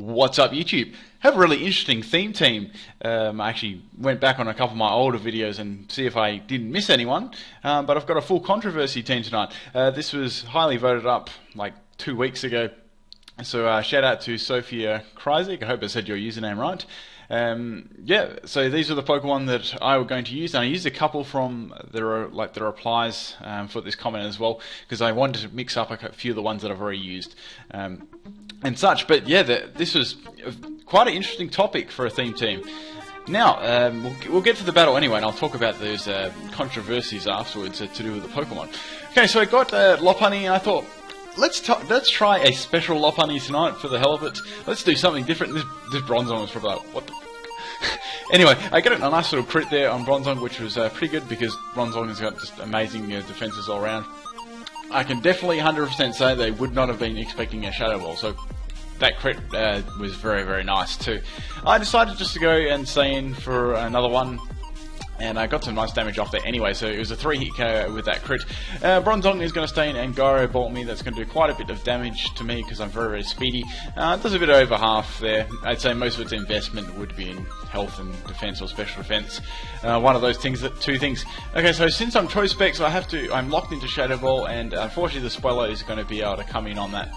What's up, YouTube? Have a really interesting theme team. I actually went back on a couple of my older videos and see if I didn't miss anyone, but I've got a full controversy team tonight. This was highly voted up like 2 weeks ago, so shout out to Sophia Kreisig. I hope I said your username right. Yeah, so these are the Pokemon that I was going to use, and I used a couple from the replies for this comment as well, because I wanted to mix up a few of the ones that I've already used and such. But yeah, this was quite an interesting topic for a theme team. Now, we'll get to the battle anyway, and I'll talk about those controversies afterwards to do with the Pokemon. Okay, so I got Lopunny, and I thought, let's try a special Lopunny tonight for the hell of it. Let's do something different. This Bronzong was probably like, what the fuck? Anyway, I got a nice little crit there on Bronzong, which was pretty good because Bronzong has got just amazing defenses all around. I can definitely 100% say they would not have been expecting a Shadow Ball, so that crit was very, very nice too. I decided just to go and stay in for another one, and I got some nice damage off there anyway, so it was a 3-hit KO with that crit. Bronzong is going to stay in and Gyro Bolt me. That's going to do quite a bit of damage to me because I'm very, very speedy. It does a bit over half there. I'd say most of its investment would be in health and defense or special defense. One of those things, two things. Okay, so since I'm Choice Specs, I'm locked into Shadow Ball, and unfortunately the Swellow is going to be able to come in on that.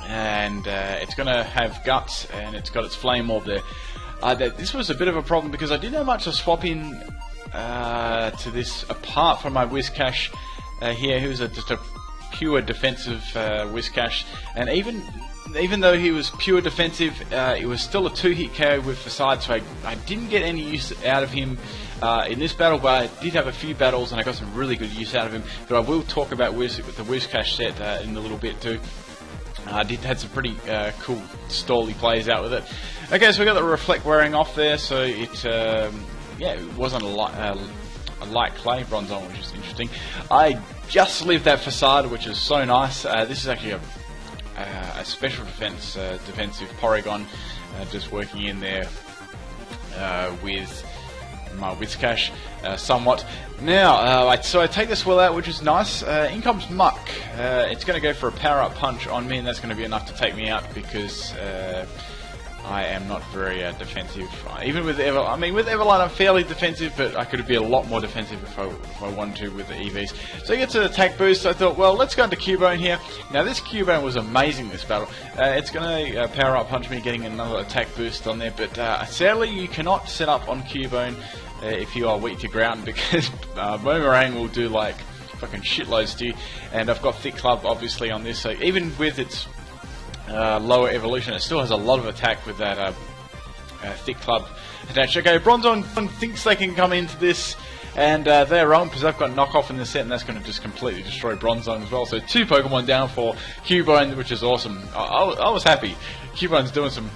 And it's going to have Guts, and it's got its Flame Orb there. This was a bit of a problem because I didn't have much to swap in to this apart from my Whiscash here, who's just a pure defensive Whiscash, and even though he was pure defensive, it was still a 2-hit KO with Facade, so I didn't get any use out of him in this battle, but I did have a few battles and I got some really good use out of him. But I will talk about the Whiscash set in a little bit too. I had some pretty cool stally plays out with it. Okay, so we got the Reflect wearing off there, so it it wasn't a light clay Bronzong, which is interesting. I just lived that Facade, which is so nice. This is actually a special defensive Porygon, just working in there with my Whiscash somewhat. Now, so I take this Swell out, which is nice. In comes Muck. It's going to go for a power-up punch on me, and that's going to be enough to take me out because I am not very defensive. Even with with Everlight I'm fairly defensive, but I could be a lot more defensive if I wanted to with the EVs. So he gets an attack boost. I thought, well, let's go into Cubone here. Now this Cubone was amazing this battle. It's going to power up punch me, getting another attack boost on there, but sadly you cannot set up on Cubone if you are weak to ground, because Boomerang will do like fucking shitloads to you, and I've got Thick Club obviously on this, so even with its lower evolution, it still has a lot of attack with that Thick Club attached. Okay, Bronzong thinks they can come into this, and they're wrong because I've got Knockoff in the set, and that's going to just completely destroy Bronzong as well. So 2 Pokemon down for Cubone, which is awesome. I was happy. Cubone's doing some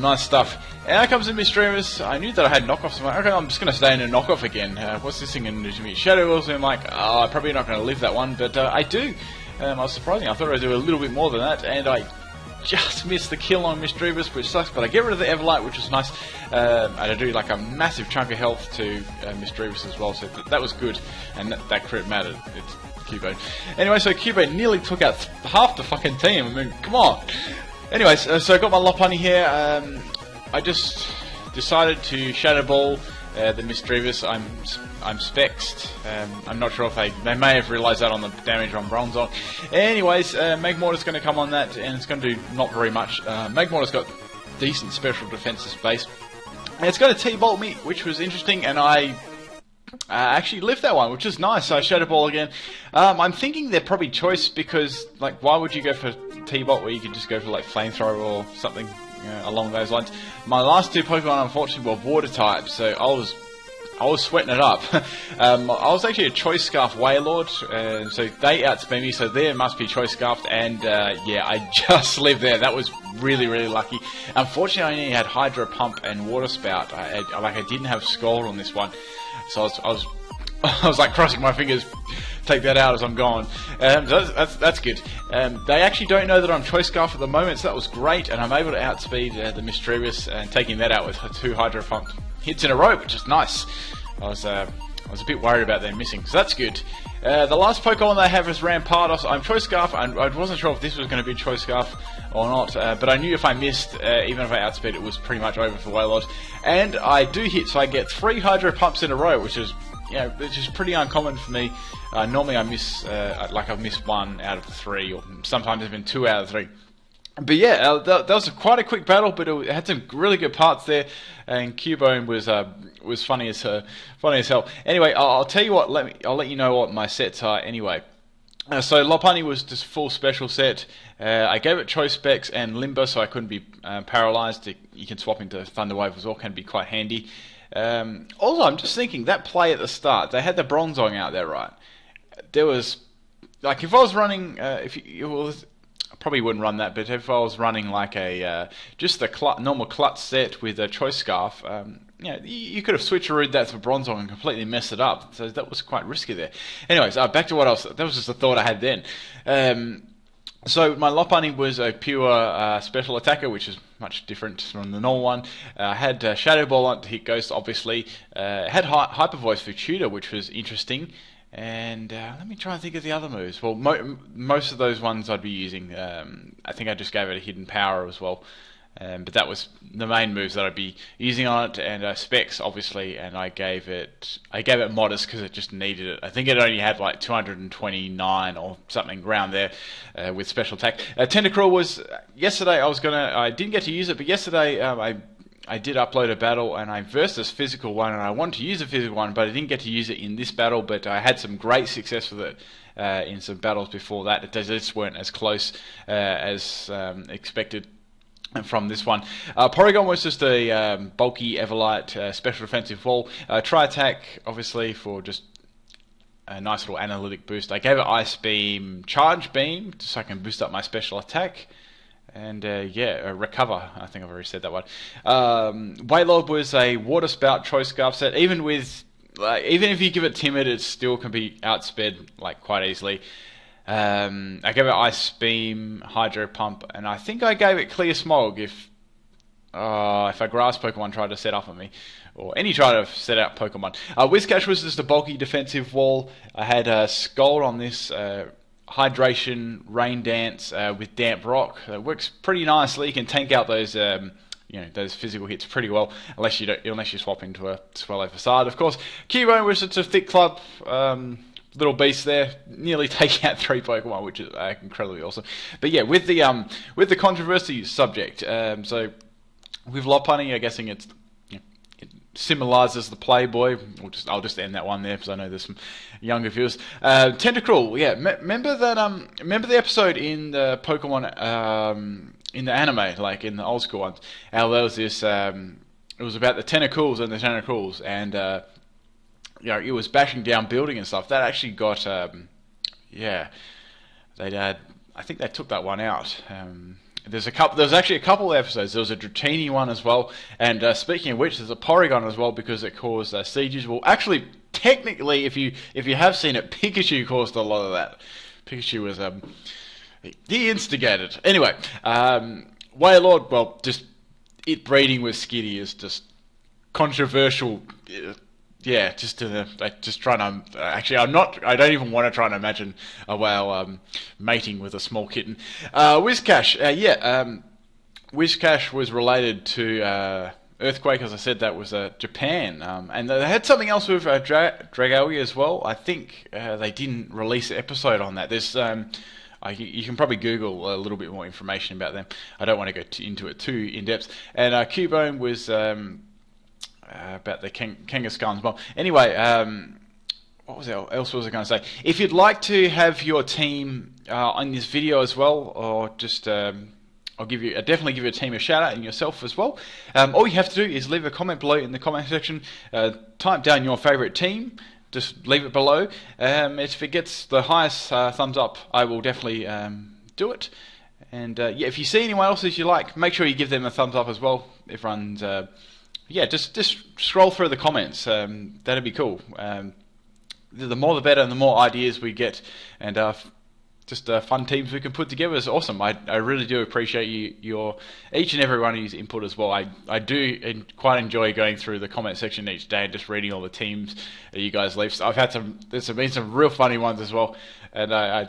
nice stuff. And out comes the Misdreavus. I knew that I had knockoffs. So I'm like, okay, I'm just going to stay in a knockoff again. What's this thing going to do to me? Shadow Wheels, and I'm like, I'm probably not going to live that one, but I do. I was surprising. I thought I'd do a little bit more than that, and I just missed the kill on Misdreavus, which sucks, but I get rid of the Everlight, which is nice. And I do like a massive chunk of health to Misdreavus as well, so that was good, and that crit mattered. It's Cubone. Anyway, so Cubone nearly took out half the fucking team. I mean, come on. Anyways, so I got my Lopunny here. I just decided to Shadow Ball the Misdreavus. I'm Spexed. I'm not sure if they may have realised that on the damage on Bronzong. Anyways, Magmortar's going to come on that, and it's going to do not very much. Magmortar's got decent special defensive base. And it's going to T-Bolt me, which was interesting, and I actually lived that one, which is nice. So I Shadow Ball again. I'm thinking they're probably choice because, like, why would you go for T-Bolt where you could just go for, like, Flamethrower or something along those lines? My last 2 Pokemon, unfortunately, were Water types, so I was sweating it up. I was actually a Choice Scarf Wailord, so they outspeed me, so there must be Choice Scarfed, and yeah, I just lived there. That was really, really lucky. Unfortunately, I only had Hydro Pump and Water Spout. I didn't have Scald on this one, so I was like crossing my fingers, take that out as I'm gone. So that's good. They actually don't know that I'm Choice Scarf at the moment, so that was great, and I'm able to outspeed the Misdreavus and taking that out with 2 Hydro Pump hits in a row, which is nice. I was a bit worried about them missing, so that's good. The last Pokemon they have is Rampardos. I'm Choice Scarf, and I wasn't sure if this was going to be Choice Scarf or not, but I knew if I missed, even if I outsped, it was pretty much over for Wailord. And I do hit, so I get 3 Hydro Pumps in a row, which is pretty uncommon for me. Normally I miss, I've missed 1 out of the 3, or sometimes even 2 out of 3. But yeah, that was quite a quick battle, but it had some really good parts there, and Cubone was funny as hell. Anyway, I'll tell you what. I'll let you know what my sets are anyway. So Lopunny was just full special set. I gave it Choice Specs and Limber, so I couldn't be paralyzed. You can swap into Thunder Wave as well, can be quite handy. Also, I'm just thinking that play at the start. They had the Bronzong out there, right? There was if I was running, I probably wouldn't run that, but if I was running like a just the normal Klutz set with a Choice Scarf, you could have switcherooed that for Bronzong and completely messed it up. So that was quite risky there. Anyways, back to what else. That was just a thought I had then. So my Lopunny was a pure special attacker, which is much different from the normal one. I had Shadow Ball on to hit Ghost, obviously. Had Hyper Voice for Tutor, which was interesting. And let me try and think of the other moves. Well, most of those ones I'd be using. I think I just gave it a Hidden Power as well. But that was the main moves that I'd be using on it, and Specs obviously. And I gave it Modest because it just needed it. I think it only had like 229 or something around there with special attack. Tentacruel was yesterday. I didn't get to use it, but yesterday I did upload a battle, and I versed this physical one, and I wanted to use a physical one, but I didn't get to use it in this battle, but I had some great success with it in some battles before that. It just weren't as close as expected from this one. Porygon was just a bulky Everlight special defensive wall. Tri-attack, obviously, for just a nice little analytic boost. I gave it Ice Beam, Charge Beam, so I can boost up my special attack. And Recover. I think I've already said that one. Wailord was a Water Spout Choice Scarf set. Even if you give it Timid, it still can be outsped quite easily. I gave it Ice Beam, Hydro Pump, and I think I gave it Clear Smog if a Grass Pokemon tried to set up on me, or any try to set out Pokemon. Whiscash was just a bulky defensive wall. I had Scald on this. Hydration, Rain Dance with Damp Rock. It works pretty nicely. You can tank out those those physical hits pretty well, unless you swap into a Swellow Facade, of course. Cubone was just a thick club, little beast there, nearly taking out 3 Pokemon, which is incredibly awesome. But yeah, with the controversy subject, so with Lopunny, I'm guessing it symbolizes the Playboy. I'll just end that one there because I know there's some younger viewers. Tentacruel, yeah. Remember that? Remember the episode in the Pokemon in the anime, like in the old school ones? How there was this. It was about the Tentacruels and the Tentacruels, and it was bashing down building and stuff. That actually got I think they took that one out. There's actually a couple of episodes. There was a Dratini one as well, and speaking of which, there's a Porygon as well because it caused sieges. Well, actually, technically, if you have seen it, Pikachu caused a lot of that. Pikachu was he instigated. Anyway, Wailord, well, just it breeding with Skitty is just controversial. Yeah, just trying to. Actually, I don't even want to try and imagine a whale mating with a small kitten. Whiscash, Whiscash was related to Earthquake, as I said. That was Japan, and they had something else with Dragalia as well. I think they didn't release an episode on that. There's you can probably Google a little bit more information about them. I don't want to go into it too in depth. And Cubone was. About the Kangaskhan as well. Anyway, what else was I going to say? If you'd like to have your team on this video as well, or just I'll definitely give you a team a shout out and yourself as well. All you have to do is leave a comment below in the comment section. Type down your favourite team. Just leave it below. If it gets the highest thumbs up, I will definitely do it. And if you see anyone else that you like, make sure you give them a thumbs up as well. Everyone's just scroll through the comments. That'd be cool. The more the better, and the more ideas we get. And just fun teams we can put together. It's awesome. I really do appreciate each and every one of your input as well. I do quite enjoy going through the comment section each day and just reading all the teams that you guys leave. So there's been some real funny ones as well, and I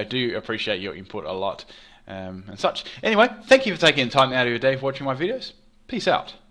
do appreciate your input a lot and such. Anyway, thank you for taking the time out of your day for watching my videos. Peace out.